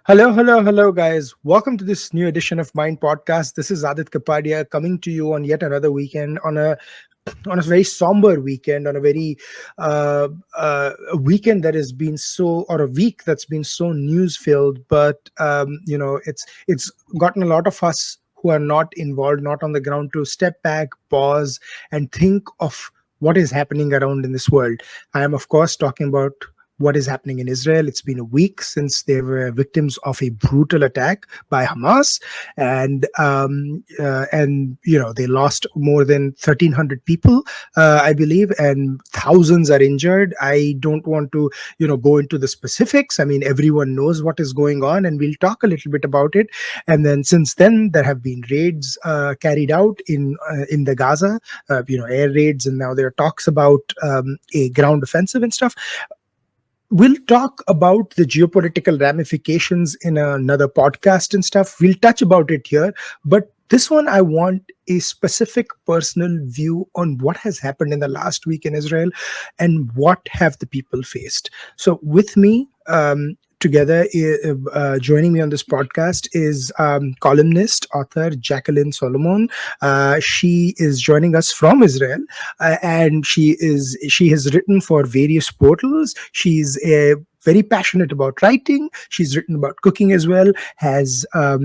Hello, hello, hello, guys. Welcome to this new edition of Mind Podcast. This is Aadit Kapadia coming to you on yet another weekend on a very somber weekend, on a very a weekend that has been so, or a week that's been so news filled. But it's gotten a lot of us who are not involved, not on the ground, to step back, pause, and think of what is happening around in this world. I am, of course, talking about what is happening in Israel. It's been a week since they were victims of a brutal attack by Hamas, and they lost more than 1,300 people, I believe, and thousands are injured. I don't want to go into the specifics. I mean, everyone knows what is going on, and we'll talk a little bit about it. And then since then, there have been raids carried out in the Gaza, air raids, and now there are talks about a ground offensive and stuff. We'll talk about the geopolitical ramifications in another podcast and stuff. We'll touch about it here, but this one I want a specific personal view on what has happened in the last week in Israel and what have the people faced. So with me, together, joining me on this podcast is columnist, author Jacqueline Solomon. She is joining us from Israel, and she has written for various portals. She's a very passionate about writing. She's written about cooking as well. Has her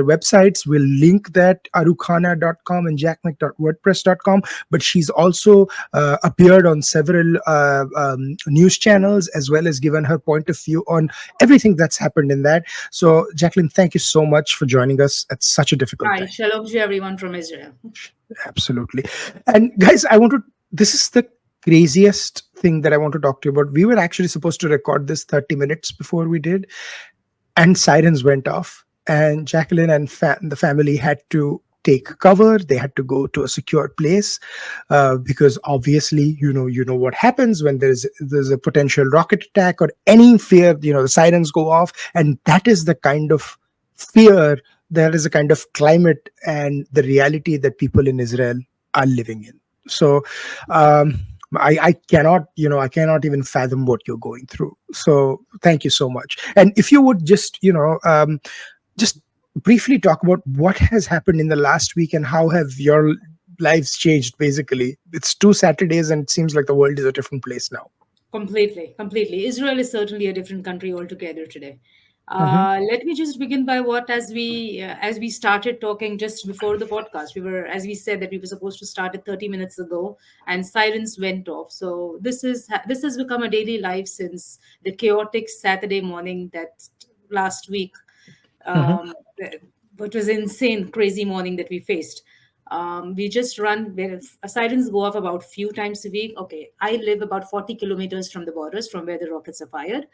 websites. We'll link that, arukhana.com and jackmac.wordpress.com. But she's also appeared on several news channels, as well as given her point of view on everything that's happened in that. So, Jacqueline, thank you so much for joining us at such a difficult Hi, time. shalom to everyone from Israel. Absolutely. And guys, this is the craziest thing that I want to talk to you about. We were actually supposed to record this 30 minutes before we did, and sirens went off, and Jacqueline and the family had to take cover. They had to go to a secure place, because obviously, you know what happens when there's a potential rocket attack or any fear. The sirens go off, and that is the kind of fear, that is a kind of climate and the reality that people in Israel are living in. So, I cannot, I cannot even fathom what you're going through. So thank you so much. And if you would just briefly talk about what has happened in the last week and how have your lives changed. Basically, it's 2 Saturdays, and it seems like the world is a different place now. Completely, completely. Israel is certainly a different country altogether today. Hmm. Let me just begin by what, as we started talking just before the podcast, as we said that we were supposed to start it 30 minutes ago, and sirens went off. So this has become a daily life since the chaotic Saturday morning that last week, Hmm. um, what was insane, crazy morning that we faced. We just run where sirens go off about few times a week. Okay, I live about 40 kilometers from the borders from where the rockets are fired.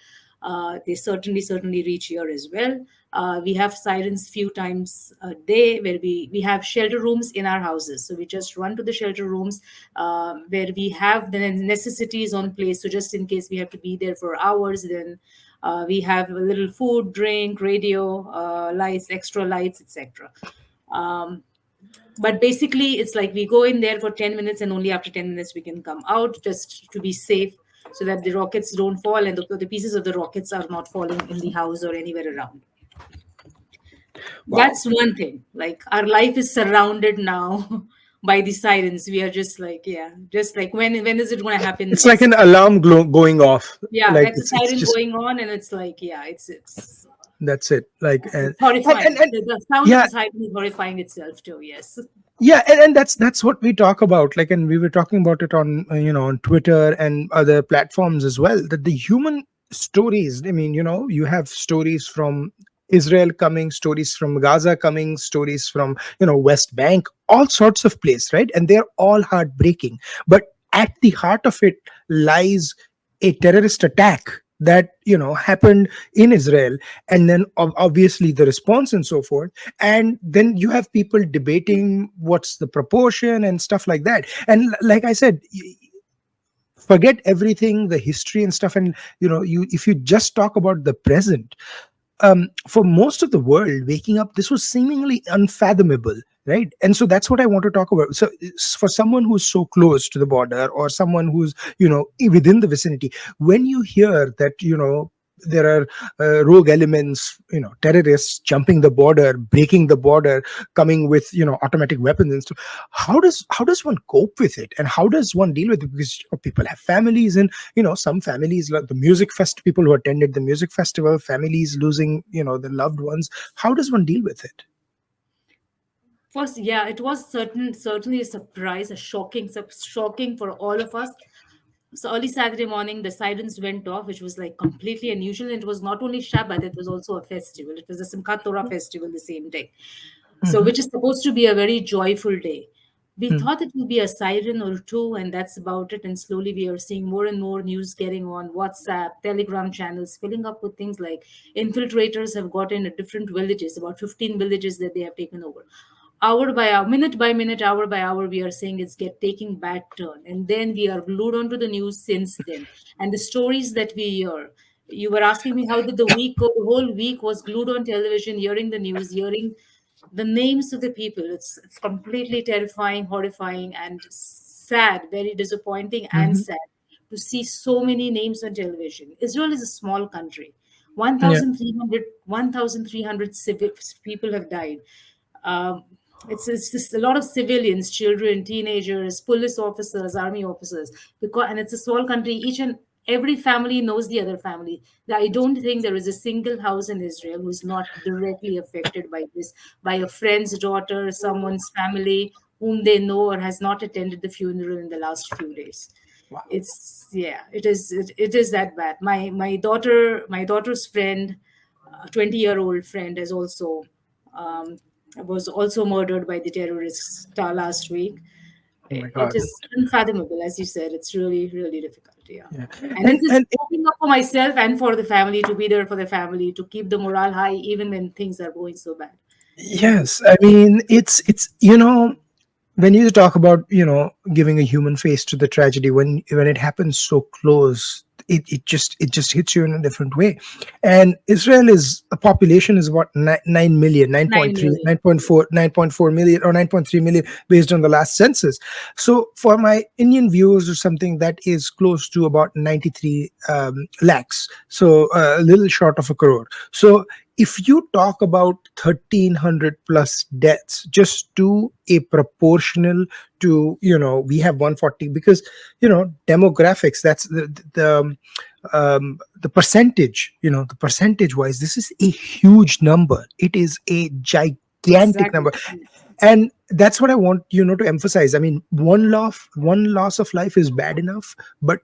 They certainly reach here as well. We have sirens few times a day where we have shelter rooms in our houses. So we just run to the shelter rooms where we have the necessities on place. So just in case we have to be there for hours, then we have a little food, drink, radio, lights, extra lights, etc. Um, but basically, it's like we go in there for 10 minutes, and only after 10 minutes we can come out just to be safe, so that the rockets don't fall and the pieces of the rockets are not falling in the house or anywhere around. Wow. That's one thing. Like our life is surrounded now by the sirens. We are just like, yeah, just like when is it going to happen It's like next? an alarm going off. Yeah, Like that's a it's siren just, going on, and it's like, yeah, it's that's it. Like, it's horrifying. and The sound of yeah, the siren is horrifying itself too. Yes. yeah, and that's what we talk about. Like, and we were talking about it on on Twitter and other platforms as well, that the human stories, I mean, you have stories from Israel coming, stories from Gaza coming, stories from West Bank, all sorts of place, right? And they're all heartbreaking, but at the heart of it lies a terrorist attack that happened in Israel, and then obviously the response and so forth. And then you have people debating what's the proportion and stuff like that. And like I said, forget everything, the history and stuff, and you if you just talk about the present, for most of the world, waking up, this was seemingly unfathomable, right? And so that's what I want to talk about. So for someone who's so close to the border, or someone who's within the vicinity, when you hear that there are rogue elements, terrorists jumping the border, breaking the border, coming with automatic weapons and stuff. How does one cope with it, and how does one deal with it? Because people have families, and some families, like the music fest, people who attended the music festival, families losing their loved ones. How does one deal with it? First, yeah, it was certainly a surprise, a shocking for all of us. So early Saturday morning, the sirens went off, which was like completely unusual. And it was not only Shabbat, it was also a festival. It was a Simchat Torah festival the same day. So, Hmm. which is supposed to be a very joyful day. We Hmm. thought it would be a siren or two, and that's about it. And slowly we are seeing more and more news getting on WhatsApp, Telegram channels filling up with things like infiltrators have gotten at different villages, about 15 villages that they have taken over. Hour by hour, minute by minute, hour by hour, we are saying it's get taking bad turn. And then we are glued onto the news since then. And the stories that we hear. You were asking me how did the week go? The whole week was glued on television, hearing the news, hearing the names of the people. It's completely terrifying, horrifying, and sad, very disappointing and Hmm. sad to see so many names on television. Israel is a small country. Yeah. 1,300 civil people have died. um, it's just a lot of civilians, children, teenagers, police officers, army officers. Because and it's a small country. Each and every family knows the other family. I don't think there is a single house in Israel who is not directly affected by this, by a friend's daughter, someone's family whom they know or has not attended the funeral in the last few days. Wow. It's yeah, it is that bad. My daughter's friend, 20-year-old friend, has also um, was also murdered by the terrorists last week. Oh my It God. is unfathomable, as you said. It's really, really difficult. Yeah. Yeah. And it and is and coping up for myself and for the family, to be there for the family, to keep the morale high, even when things are going so bad. yes, I mean, it's when you talk about giving a human face to the tragedy, when it happens so close, it just hits you in a different way. And Israel is a population is about 9 million, 9 9.3, million. 9.4, 9.4 million, or 9.3 million, based on the last census. So for my Indian viewers or something, that is close to about 93 lakhs, so a little short of a crore. So if you talk about 1,300 plus deaths, just do a proportional to, we have 140, because demographics, that's the percentage, the percentage wise, this is a huge number. It is a gigantic Exactly. number. And that's what I want to emphasize. I mean, one loss of life is bad enough, but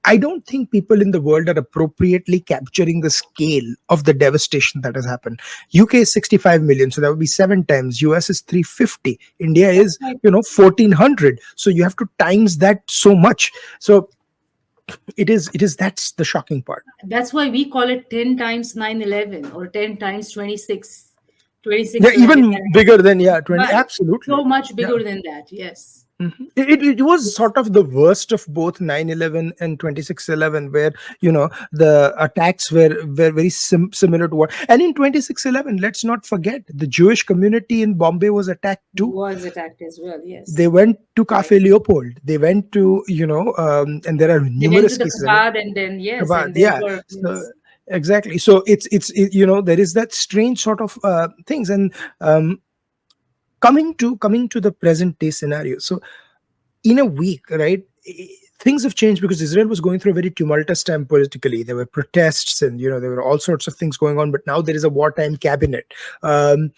I don't think people in the world are appropriately capturing the scale of the devastation that has happened. UK is 65 million, so that would be 7 times. US is 350. India That's is right. 1400. So you have to times that so much. So it is that's the shocking part. That's why we call it 10 times 9/11 or 10 times 26 Yeah, 11. even bigger than, yeah, 20, But absolutely. so much Yeah. bigger than that. Yes. Mhm. It was sort of the worst of both 9/11 and 26/11, where the attacks were very similar to what. And in 26/11, let's not forget, the Jewish community in Bombay was attacked too. Was attacked as well. They Yes. went to Right. Cafe Leopold. They went to, and there are They went to numerous the cases. I mean, Chabad, and then yes, Chabad, and there yeah. were So yes. exactly. So there is that strange sort of things. And coming to the present day scenario. So in a week, right? Things have changed because Israel was going through a very tumultuous time politically. There were protests, and there were all sorts of things going on. But now there is a wartime cabinet. Bibi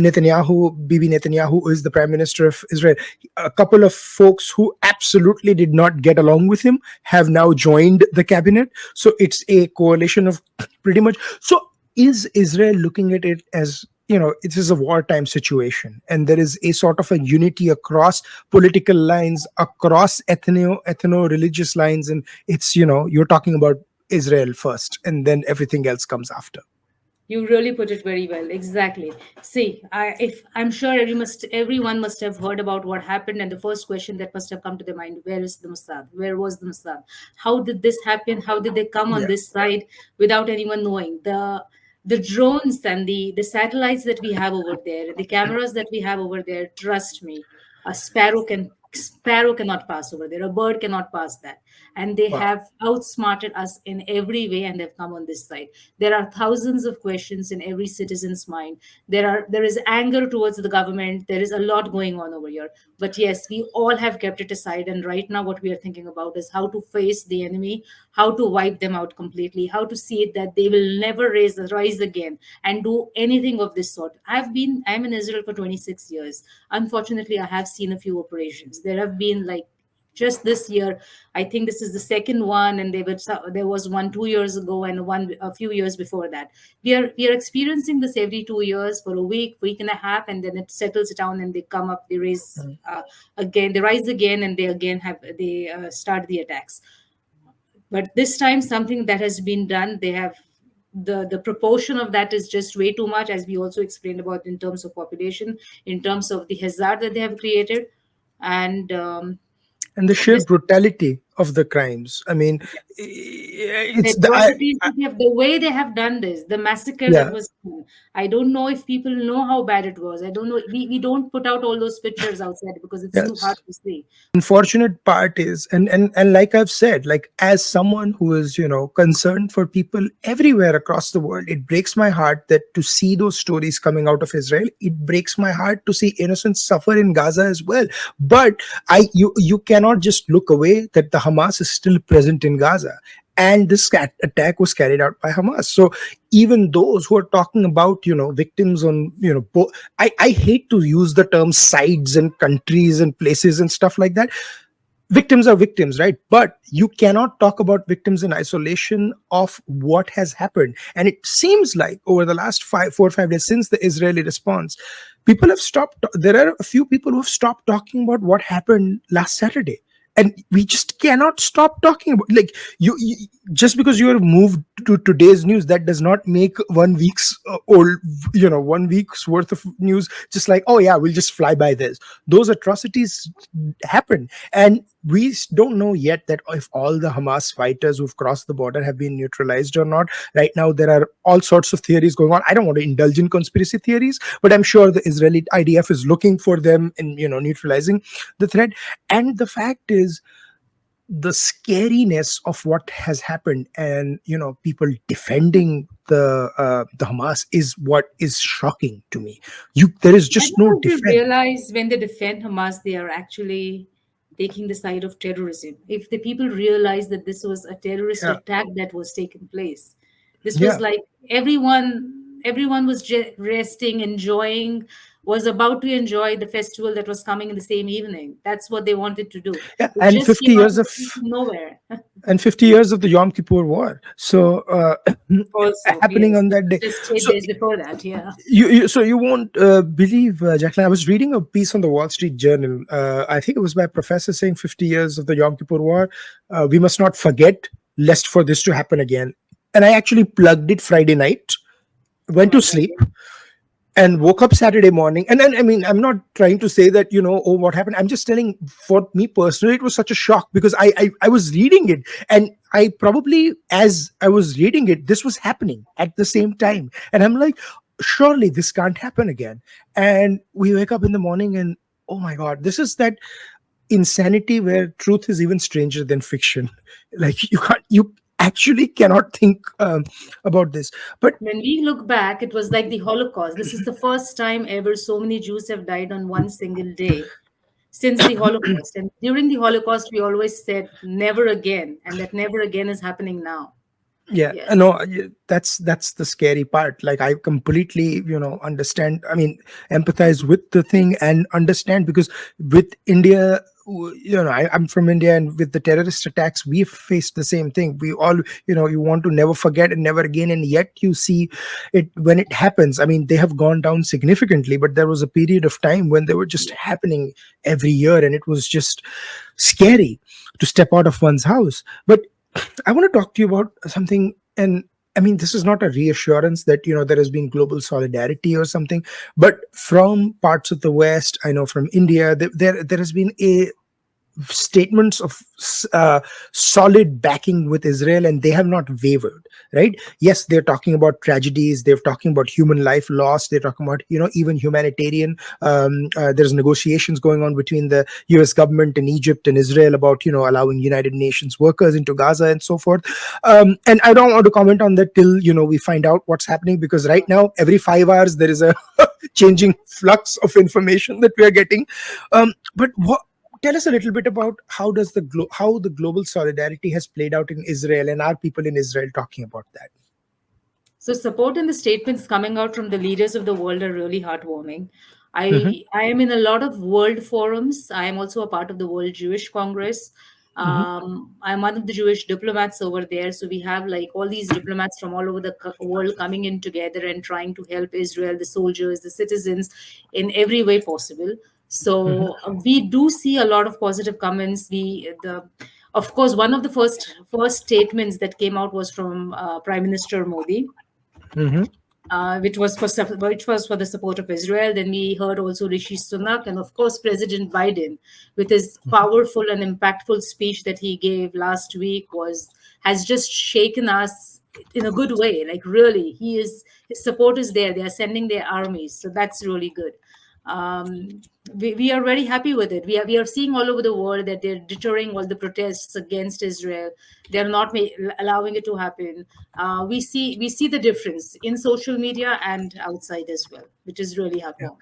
Netanyahu, is the prime minister of Israel. A couple of folks who absolutely did not get along with him have now joined the cabinet. So it's a coalition of pretty much. So is Israel looking at it as, it is a wartime situation, and there is a sort of a unity across political lines, across ethno religious lines, and it's, you're talking about Israel first, and then everything else comes after. You really put it very well. Exactly. See, if I'm sure everyone must have heard about what happened, and the first question that must have come to their mind: Where is the Mossad? Where was the Mossad? How did this happen? How did they come on Yeah. this side without anyone knowing? The drones and the satellites that we have over there, the cameras that we have over there. Trust me, a sparrow cannot pass over there. A bird cannot pass that. and they Wow. have outsmarted us in every way, and they've come on this side. There are thousands of questions in every citizen's mind. There is anger towards the government. There is a lot going on over here. But yes, we all have kept it aside, and right now what we are thinking about is how to face the enemy, how to wipe them out completely, how to see it that they will never rise again and do anything of this sort. I'm in Israel for 26 years. Unfortunately, I have seen a few operations. There have been, like, just this year, I think this is the second one, and there was one 2 years ago and one a few years before that. We are experiencing this every 2 years for a week and a half, and then it settles down, and they come up, they raise again, they rise again, and they again have they start the attacks. But this time, something that has been done, they have, the proportion of that is just way too much, as we also explained about, in terms of population, in terms of the hazard that they have created. And And the sheer this brutality of the crimes. I mean, the it's the atrocities that they have, the way they have done this, the massacre that yeah. was done. I don't know if people know how bad it was. I don't know. We don't put out all those pictures outside because it's too hard Yes. to see. Unfortunate part is, and like I've said, like, as someone who is, concerned for people everywhere across the world, it breaks my heart that to see those stories coming out of Israel. It breaks my heart to see innocents suffer in Gaza as well. But you cannot just look away that the Hamas is still present in Gaza, and this attack was carried out by Hamas. So even those who are talking about, victims on, I hate to use the term sides and countries and places and stuff like that. Victims are victims, right? But you cannot talk about victims in isolation of what has happened. And it seems like over the last 4 or 5 days since the Israeli response, people have stopped. There are a few people who have stopped talking about what happened last Saturday. And we just cannot stop talking about, like, you just because you are moved to today's news, that does not make 1 week's old, 1 week's worth of news just like, oh yeah, we'll just fly by this. Those atrocities happen, and we don't know yet that if all the Hamas fighters who've crossed the border have been neutralized or not. Right now there are all sorts of theories going on. I don't want to indulge in conspiracy theories, but I'm sure the Israeli IDF is looking for them and, neutralizing the threat. And the fact is, the scariness of what has happened, and people defending the Hamas, is what is shocking to me. There is I just don't no know if you defense. realize, when they defend Hamas, they are actually taking the side of terrorism. If the people realize that this was a terrorist Yeah, attack that was taking place, this was yeah, like everyone was resting, enjoying, was about to enjoy the festival that was coming in the same evening. That's what they wanted to do. yeah. It And just 50 came out years of of nowhere. 50 years of the Yom Kippur War. So Also, happening yes, on that day. just 8 So days before that, yeah. you won't believe, Jacqueline. I was reading a piece on the Wall Street Journal. I think it was by a professor saying 50 years of the Yom Kippur War. We must not forget, lest for this to happen again. And I actually plugged it Friday night, Oh went my to God. sleep, and woke up Saturday morning. And then, I mean, I'm not trying to say that, oh, what happened. I'm just telling, for me personally, it was such a shock because I was reading it, and I probably, as I was reading it, this was happening at the same time. And I'm like, surely this can't happen again. And we wake up in the morning and, oh my God, this is that insanity where truth is even stranger than fiction. Like, you actually cannot think about this. But When we look back, it was like the Holocaust. This is the first time ever so many Jews have died on one single day since the Holocaust. And during the Holocaust, we always said never again, and that never again is happening now. yeah, Yes. no, that's the scary part. Like, I completely, understand, I mean, empathize with the thing and understand, because with India, I'm from India, and with the terrorist attacks, we've faced the same thing. We all, you want to never forget and never again, and yet you see it when it happens. I mean, they have gone down significantly, but there was a period of time when they were just happening every year, and it was just scary to step out of one's house. But I want to talk to you about something. And I mean, this is not a reassurance that, there has been global solidarity or something, but from parts of the West, I know from India, there has been a statements of solid backing with Israel, and they have not wavered. Right? Yes, they're talking about tragedies. They're talking about human life lost. They're talking about even humanitarian. There's negotiations going on between the U.S. government and Egypt and Israel about allowing United Nations workers into Gaza and so forth. And I don't want to comment on that till we find out what's happening, because right now every 5 hours there is a changing flux of information that we are getting. But tell us a little bit about how the global solidarity has played out in Israel, and are people in Israel talking about that? So support and the statements coming out from the leaders of the world are really heartwarming. Hmm. I am in a lot of world forums. I am also a part of the World Jewish Congress. Hmm. I'm one of the Jewish diplomats over there. So we have like all these diplomats from all over the world coming in together and trying to help Israel, the soldiers, the citizens, in every way possible. Hmm. So we do see a lot of positive comments. Of course, one of the first statements that came out was from Prime Minister Modi, Hmm. which was for the support of Israel. Then we heard also Rishi Sunak, and of course President Biden, with his powerful and impactful speech that he gave last week, was has just shaken us in a good way. Like really, his support is there. They are sending their armies, so that's really good. We are very happy with it. We are seeing all over the world that they're deterring all the protests against Israel. They're not allowing it to happen. We see the difference in social media and outside as well, which is really heartwarming.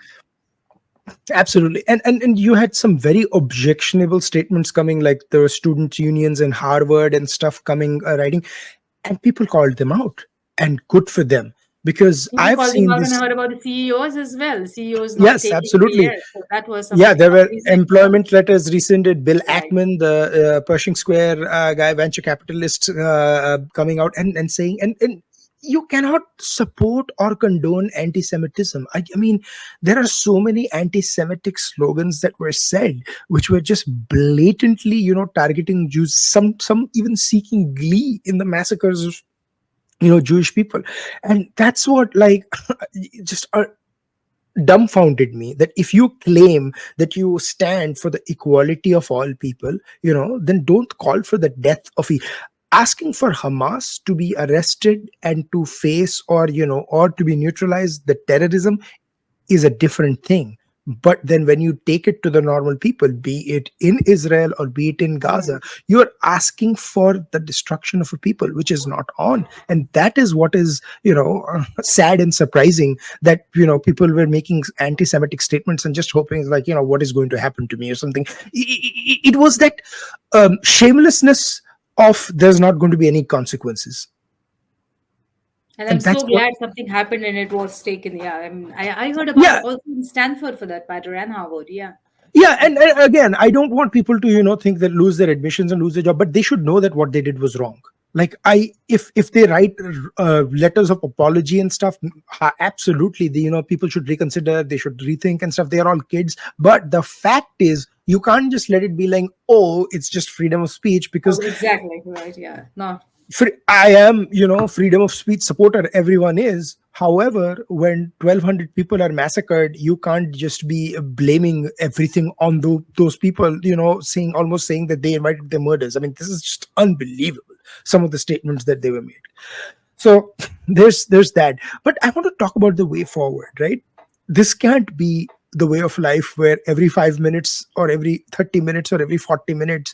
Absolutely. And you had some very objectionable statements coming, like the student unions in Harvard and stuff coming, writing, and people called them out, and good for them, because People I've called them seen out, and I this. heard about the CEOs as well. CEOs not Yes, taking the absolutely. air, so that was Yeah, something there were amazing. Yeah, employment letters rescinded. Bill right. Ackman, the Pershing Square guy, venture capitalist, coming out and saying, and you cannot support or condone anti-Semitism. I mean, there are so many anti-Semitic slogans that were said, which were just blatantly, targeting Jews. Some even seeking glee in the massacres of Jewish people, and that's what just dumbfounded me, that if you claim that you stand for the equality of all people, then don't call for the death of asking for Hamas to be arrested and to face, or to be neutralized, the terrorism is a different thing. But then when you take it to the normal people, be it in Israel or be it in Gaza, Right. you're asking for the destruction of a people, which is not on. And that is what is, sad and surprising, that, people were making anti Semitic statements and just hoping, like, what is going to happen to me or something. It was that shamelessness of there's not going to be any consequences. And I'm And that's so what, glad something happened and it was taken. Yeah, I heard about yeah, also in Stanford for that matter and Harvard. Yeah. yeah, and again, I don't want people to think that lose their admissions and lose their job, but they should know that what they did was wrong. Like, if they write letters of apology and stuff, absolutely, people should reconsider, they should rethink and stuff. They are all kids, but the fact is, you can't just let it be like, oh, it's just freedom of speech, Oh, because exactly. Right. Yeah. No. I am, freedom of speech supporter. Everyone is. However, when 1,200 people are massacred, you can't just be blaming everything on those people. Saying, almost saying that they invited the murders. I mean, this is just unbelievable. Some of the statements that they were made. So there's that. But I want to talk about the way forward, right? This can't be the way of life where every 5 minutes or every 30 minutes or every 40 minutes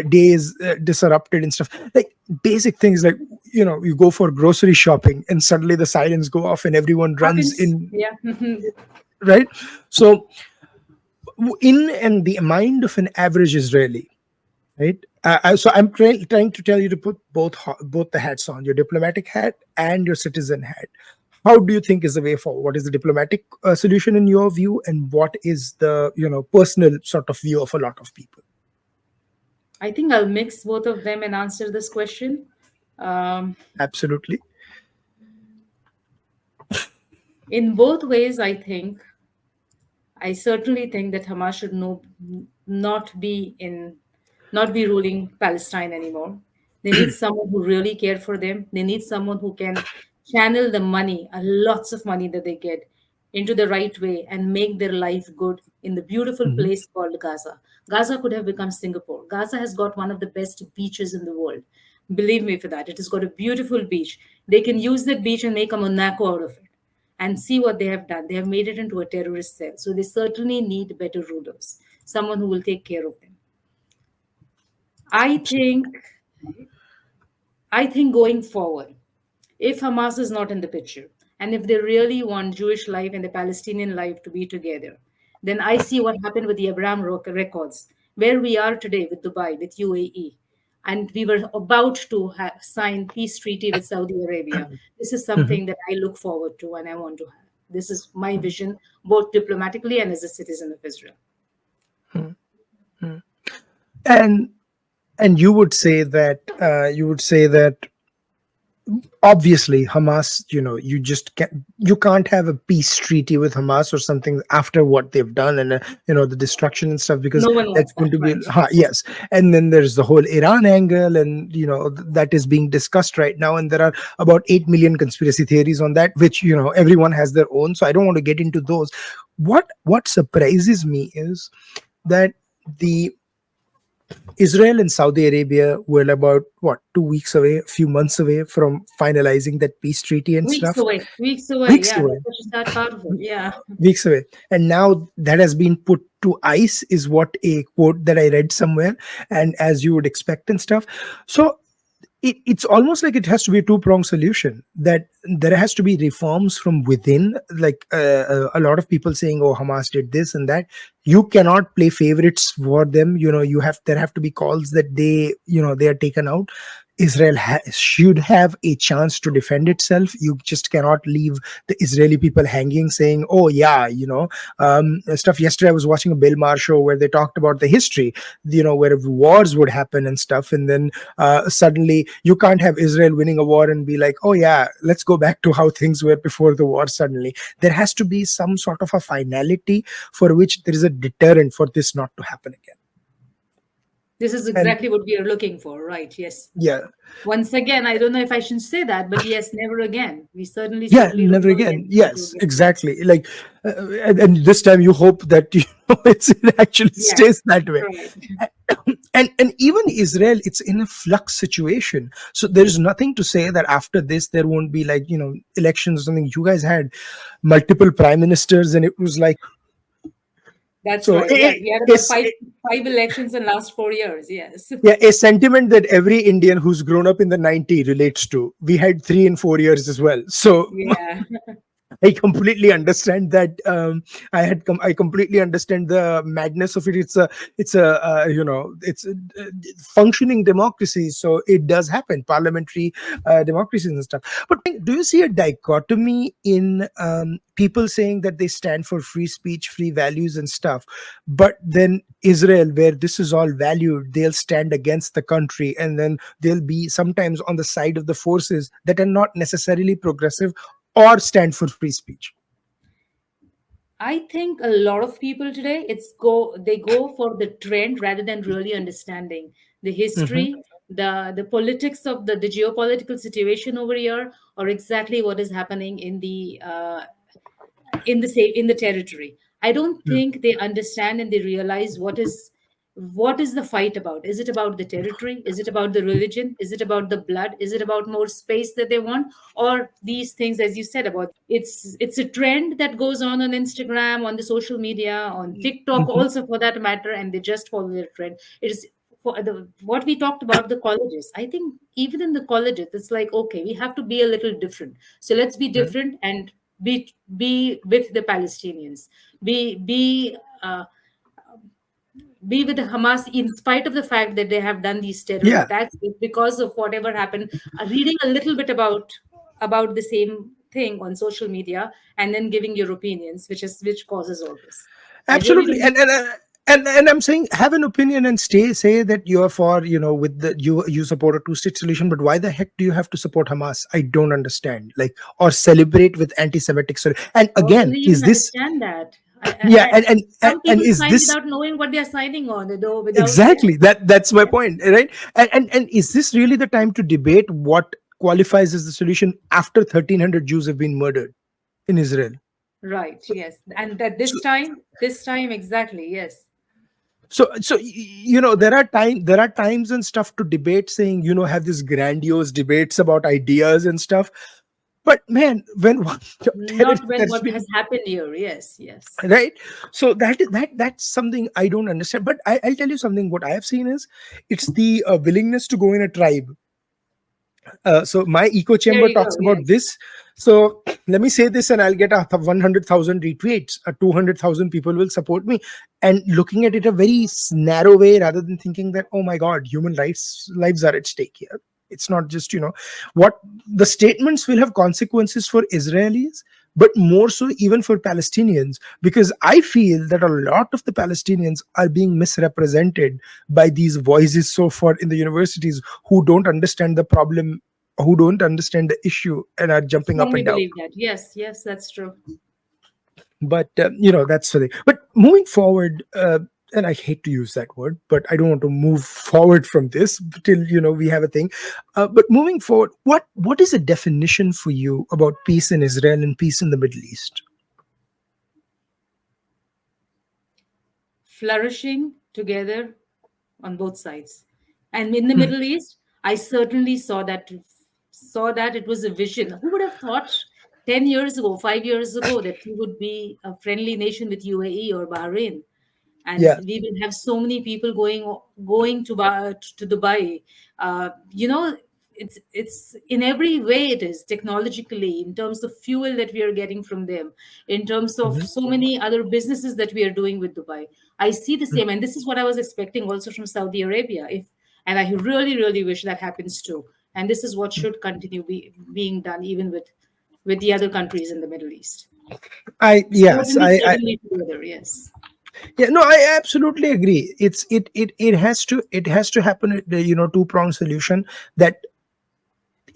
day is disrupted and stuff. Like basic things, like, you go for grocery shopping and suddenly the sirens go off and everyone runs Happens. in, Yeah. right? So in the mind of an average Israeli, right? So I'm trying to tell you to put both the hats on, your diplomatic hat and your citizen hat. How do you think is the way forward? What is the diplomatic solution in your view, and what is the personal sort of view of a lot of people? I think I'll mix both of them and answer this question. Um, Absolutely. in both ways, I certainly think that Hamas should not be in, not be ruling Palestine anymore. They need someone who really care for them. They need someone who can channel the money, lots of money that they get, into the right way and make their life good in the beautiful Mhm. place called Gaza. Gaza could have become Singapore. Gaza has got one of the best beaches in the world. Believe me for that. It has got a beautiful beach. They can use that beach and make a Monaco out of it. And see what they have done. They have made it into a terrorist cell. So they certainly need better rulers, someone who will take care of them. I think I think going forward, if Hamas is not in the picture, and if they really want Jewish life and the Palestinian life to be together, then I see what happened with the Abraham Records, where we are today with Dubai, with UAE, and we were about to sign peace treaty with Saudi Arabia. This is Mhm. something that I look forward to and I want to have. This is my vision, both diplomatically and as a citizen of Israel. Mhm. Mhm. and and you would say that obviously Hamas, you can't have a peace treaty with Hamas or something after what they've done, and the destruction and stuff, because No one that's wants going that, to be right? yes. And then there's the whole Iran angle, and that is being discussed right now, and there are about 8 million conspiracy theories on that, which everyone has their own, so I don't want to get into those. What surprises me is that the Israel and Saudi Arabia were about what 2 weeks away, a few months away from finalizing that peace treaty and Weeks stuff. away, weeks away. Weeks Yeah, away, that's such a sad part of it. Yeah. weeks away, and now that has been put to ice, is what a quote that I read somewhere, and as you would expect and stuff. So it's almost like it has to be a two-pronged solution, that there has to be reforms from within, like a lot of people saying, oh, Hamas did this and that. You cannot play favorites for them. There have to be calls that they are taken out. Israel should have a chance to defend itself. You just cannot leave the Israeli people hanging, saying, oh yeah, stuff. Yesterday I was watching a Bill Maher show where they talked about the history, where wars would happen and stuff, and then suddenly you can't have Israel winning a war and be like, oh yeah, let's go back to how things were before the war. Suddenly there has to be some sort of a finality for which there is a deterrent for this not to happen again. This is And exactly what we are looking for, right? Yes. yeah, Once again, I don't know if I should say that, but yes, never again. We certainly, yeah, certainly don't never want to again. get into Yes, again. Yes. exactly. Like and this time you hope that it actually Yes. stays that way. Right. And even Israel, it's in a flux situation, so there's nothing to say that after this there won't be, like, elections or something. You guys had multiple prime ministers, and it was like, That's so right. Yeah. We had about it's five elections in last 4 years. Yes. yeah, a sentiment that every Indian who's grown up in the 90s relates to. We had 3 and 4 years as well, so Yeah. I completely understand that. I completely understand the madness of it. It's a functioning democracy, so it does happen. Parliamentary democracies and stuff. But do you see a dichotomy in people saying that they stand for free speech, free values, and stuff, but then Israel, where this is all valued, they'll stand against the country, and then they'll be sometimes on the side of the forces that are not necessarily progressive or stand for free speech. I think a lot of people today they go for the trend rather than really understanding the Mhm. history, the politics of the geopolitical situation over here, or exactly what is happening in the territory. I don't Mm. think they understand and they realize what is the fight about. Is it about the territory? Is it about the religion? Is it about the blood? Is it about more space that they want? Or these things, as you said, about it's a trend that goes on Instagram, on the social media, on TikTok Mhm. also for that matter, and they just follow the trend. It is for what we talked about the colleges. I think even in the colleges, it's like, okay, we have to be a little different. So let's be Mm. different and be with the Palestinians. Be be with the Hamas in spite of the fact that they have done these terror Yeah, attacks because of whatever happened. Reading a little bit about the same thing on social media and then giving your opinions, which causes all this. I really absolutely. don't. And I'm saying, have an opinion and say that you're for, with the you support a two-state solution, but why the heck do you have to support Hamas? I don't understand. Like, or celebrate with anti-Semitic. And How do again, they is even this understand that? yeah, Some and people is sign this without knowing what they're signing on, though, without, yeah. exactly that's my point, right? And is this really the time to debate what qualifies as the solution after 1,300 Jews have been murdered in Israel? Right. So, Yes. And that so this time exactly. Yes. there are times and stuff to debate, saying, have these grandiose debates about ideas and stuff. But man, when Not when there's what been, has happened here. Yes. Yes. right, so that's something I don't understand. But I'll tell you something. What I have seen is, it's the willingness to go in a tribe. So my echo There chamber you go. talks about Yes. this. So let me say this, and I'll get 100,000 retweets. 200,000 people will support me, and looking at it a very narrow way, rather than thinking that, oh my God, human rights lives are at stake here. It's not just, what the statements will have consequences for Israelis, but more so even for Palestinians, because I feel that a lot of the Palestinians are being misrepresented by these voices so far in the universities, who don't understand the problem, who don't understand the issue, and are jumping up Strongly and down. believe that. Yes. Yes. That's true. But that's the thing. But moving forward, and I hate to use that word, but I don't want to move forward from this till we have a thing. But moving forward, what is a definition for you about peace in Israel and peace in the Middle East? Flourishing together on both sides. And in the Hmm. Middle East, I certainly saw that it was a vision. Who would have thought 10 years ago, 5 years ago, that we would be a friendly nation with UAE or Bahrain? And Yeah. we will have so many people going to Dubai. It's in every way, it is technologically, in terms of fuel that we are getting from them, in terms of Mhm. so many other businesses that we are doing with Dubai. I see the same, and this is what I was expecting also from Saudi Arabia. If And I really, really wish that happens too. And this is what should continue being done even with the other countries in the Middle East. I Yes, Certainly, certainly together. Yes. yeah, no, I absolutely agree. It has to happen at the two pronged solution. That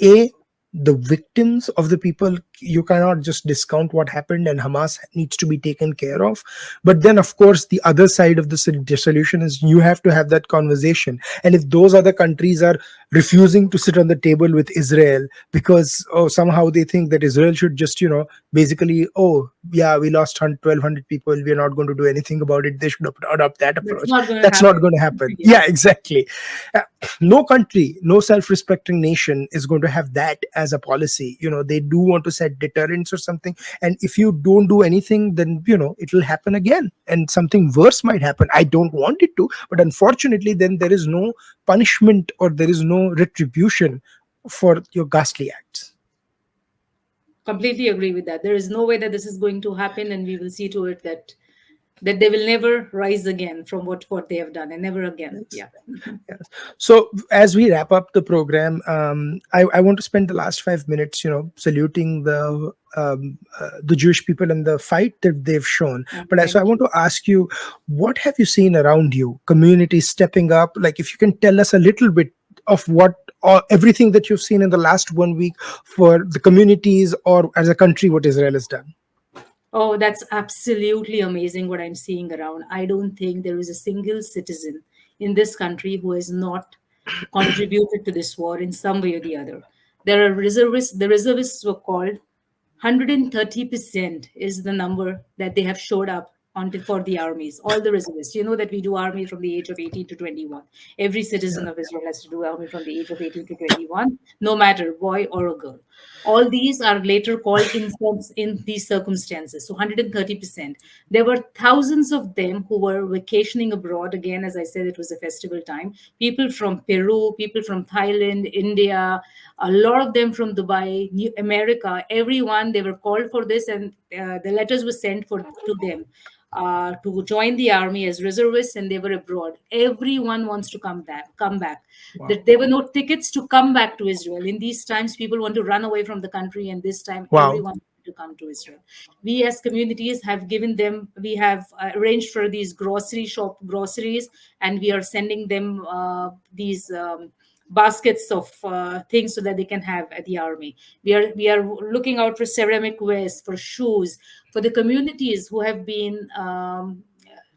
a the victims of the people, you cannot just discount what happened, and Hamas needs to be taken care of. But then, of course, the other side of the solution is, you have to have that conversation. And if those other countries are refusing to sit on the table with Israel, because somehow they think that Israel should just basically, oh yeah, we lost 1,200 people, we are not going to do anything about it, they should adopt that That's approach. not going to That's not happen. going to happen. Yeah, Yes. exactly. Uh, no country, no self-respecting nation is going to have that as a policy. They do want to set deterrence or something, and if you don't do anything, then it will happen again, and something worse might happen. I don't want it to, but unfortunately, then there is no punishment, or there is no retribution for your ghastly acts. Completely agree with that. There is no way that this is going to happen, and we will see to it that they will never rise again from what they have done, and never again. Yes. Yeah. Mhm. Yes. So as we wrap up the program, I want to spend the last 5 minutes, saluting the Jewish people and the fight that they've shown. But so I Thank want you. to ask you, what have you seen around you? Communities stepping up. Like, if you can tell us a little bit of what, or everything that you've seen in the last 1 week, for the communities or as a country, what Israel has done. Oh, that's absolutely amazing what I'm seeing around. I don't think there is a single citizen in this country who has not contributed to this war in some way or the other. There are reservists, the reservists were called. 130% is the number that they have showed up for the armies, all the reservists. You know that we do army from the age of 18 to 21. Every citizen Yeah. of Israel has to do army from the age of 18 to 21, no matter boy or a girl. All these are later called in these circumstances. So 130%. There were thousands of them who were vacationing abroad. Again, as I said, it was a festival time. People from Peru, people from Thailand, India, a lot of them from Dubai, America, everyone, they were called for this, and the letters were sent to them to join the army as reservists, and they were abroad. Everyone wants to come back. Wow. That there were no tickets to come back to Israel. In these times, people want to run away from the country, and this time, Wow. everyone to come to Israel. We as communities have given them, we have arranged for these groceries, and we are sending them these baskets of things so that they can have at the army. We are looking out for ceramic wares, for shoes, for the communities who have been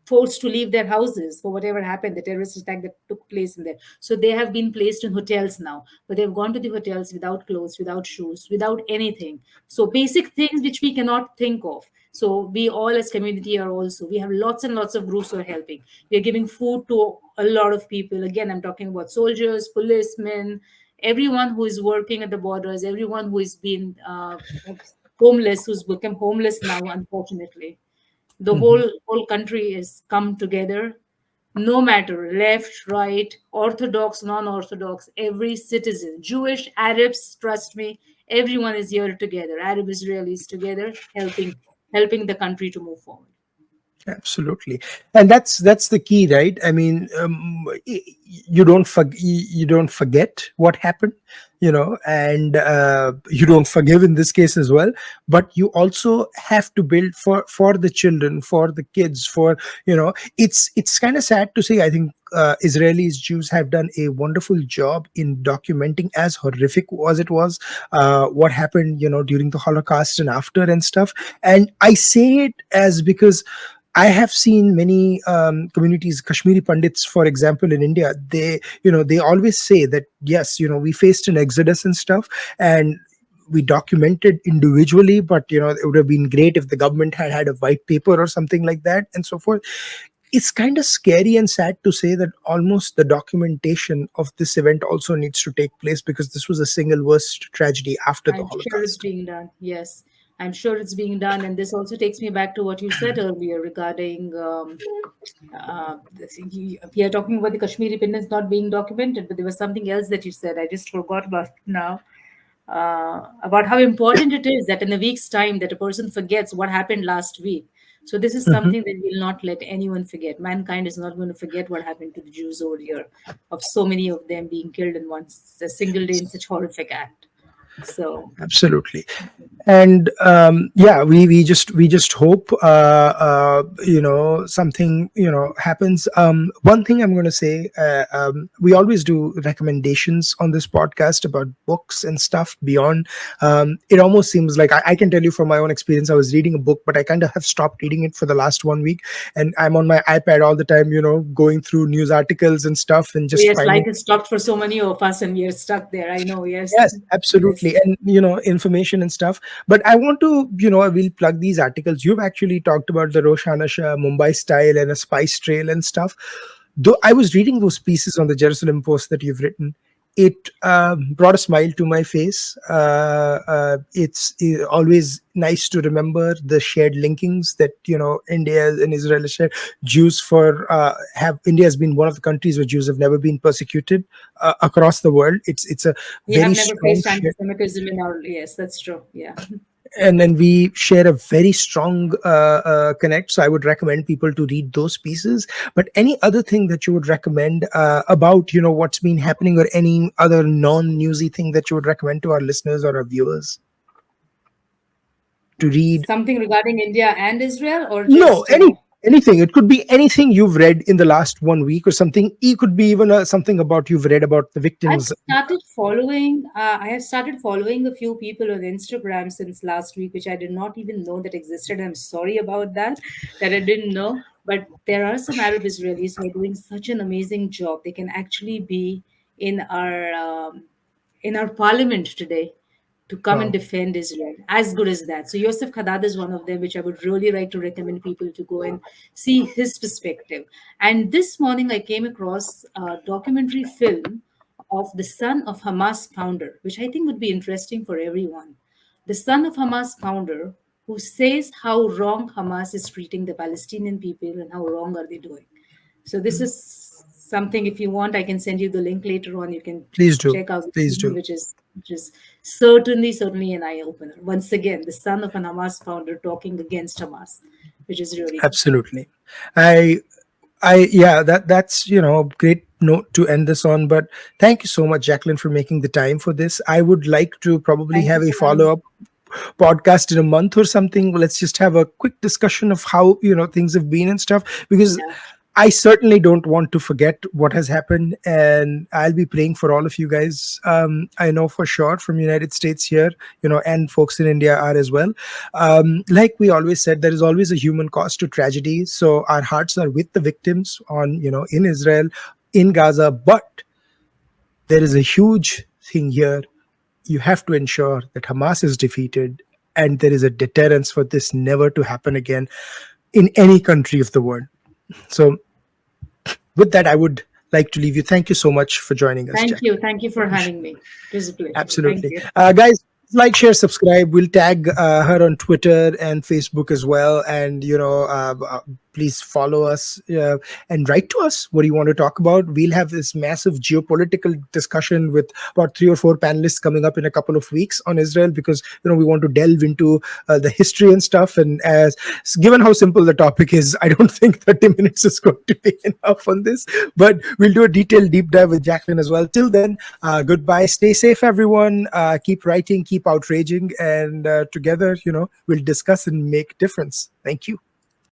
forced to leave their houses for whatever happened, the terrorist attack that took place in there. So they have been placed in hotels now, but they've gone to the hotels without clothes, without shoes, without anything. So basic things which we cannot think of. So we all as community are also, we have lots and lots of groups who are helping. We are giving food to a lot of people. Again, I'm talking about soldiers, policemen, everyone who is working at the borders, everyone who has been homeless, who's become homeless now, unfortunately. The Mhm. whole country is come together, no matter left, right, orthodox, non-orthodox, every citizen, Jewish, Arabs, trust me, everyone is here together, Arab Israelis together, helping the country to move forward. Absolutely, and that's the key, right? I mean, you don't forget what happened, and you don't forgive in this case as well. But you also have to build for the children, for the kids, for it's kind of sad to say. I think Israelis, Jews have done a wonderful job in documenting, as horrific as it was, what happened, during the Holocaust and after and stuff. And I say it as because I have seen many communities, Kashmiri Pandits, for example, in India. They always say that yes, we faced an exodus and stuff, and we documented individually, but it would have been great if the government had had a white paper or something like that, and so forth. It's kind of scary and sad to say that almost the documentation of this event also needs to take place, because this was a single worst tragedy after the I'm sure it's Holocaust. being done. Yes, I'm sure it's being done. And this also takes me back to what you said earlier regarding we are talking about the Kashmiri independence not being documented, but there was something else that you said. I just forgot about it now. About how important it is that in a week's time that a person forgets what happened last week. So this is Mhm. something that we'll not let anyone forget. Mankind is not going to forget what happened to the Jews over here, of so many of them being killed in a single day in such horrific act. So Absolutely. And yeah, we just hope something happens. One thing I'm going to say, we always do recommendations on this podcast about books and stuff beyond. It almost seems like I can tell you from my own experience, I was reading a book, but I kind of have stopped reading it for the last 1 week, and I'm on my iPad all the time, going through news articles and stuff and just yes, life finding. has stopped for so many of us, and we are stuck there. I know. Yes, Yes, yes. absolutely. And, information and stuff. But I want to, we'll plug these articles. You've actually talked about the Roshana Shah, Mumbai style and a spice trail and stuff. Though I was reading those pieces on the Jerusalem Post that you've written, it brought a smile to my face. It's always nice to remember the shared linkings that, India and Israel have shared. Jews for have India has been one of the countries where Jews have never been persecuted across the world. It's a We very have never strong faced anti-Semitism in our. Yes, that's true. Yeah. and then we share a very strong connect, so I would recommend people to read those pieces. But any other thing that you would recommend about what's been happening, or any other non-newsy thing that you would recommend to our listeners or our viewers to read? Something regarding India and Israel, or No, just anything. It could be anything you've read in the last 1 week, or something. It could be even something about you've read about the victims. I have started following a few people on Instagram since last week, which I did not even know that existed. I'm sorry about that, that I didn't know. But there are some Arab Israelis who are doing such an amazing job. They can actually be in our um, in our parliament today to come and Wow. defend Israel. As good as that. So Yosef Haddad is one of them, which I would really like to recommend people to go and see his perspective. And this morning I came across a documentary film of the son of Hamas founder, which I think would be interesting for everyone. The son of Hamas founder who says how wrong Hamas is treating the Palestinian people and how wrong are they doing. So this is something, if you want, I can send you the link later on. You can Please do. check out the Please film, do. which is certainly an eye opener. Once again, the son of an Hamas founder talking against Hamas, which is really good. Absolutely. I yeah, that's a great note to end this on. But thank you so much, Jacqueline, for making the time for this. I would like to probably Thank you have a for having me. follow up podcast in a month or something. Let's just have a quick discussion of how things have been and stuff, because Yeah. I certainly don't want to forget what has happened, and I'll be praying for all of you guys. I know for sure from United States here, and folks in India are as well. Like we always said, there is always a human cost to tragedy. So our hearts are with the victims in Israel, in Gaza, but there is a huge thing here. You have to ensure that Hamas is defeated, and there is a deterrence for this never to happen again in any country of the world. So with that, I would like to leave you. Thank you so much for joining us, Thank Jack. you. Thank you for having me. It was a pleasure. Thank Absolutely. you. Guys, like, share, subscribe. We'll tag her on Twitter and Facebook as well. And, please follow us and write to us. What do you want to talk about? We'll have this massive geopolitical discussion with about 3 or 4 panelists coming up in a couple of weeks on Israel, because, we want to delve into the history and stuff. And as given how simple the topic is, I don't think 30 minutes is going to be enough on this, but we'll do a detailed deep dive with Jacqueline as well. Till then, goodbye. Stay safe, everyone. Keep writing, keep outraging, and together, we'll discuss and make difference. Thank you.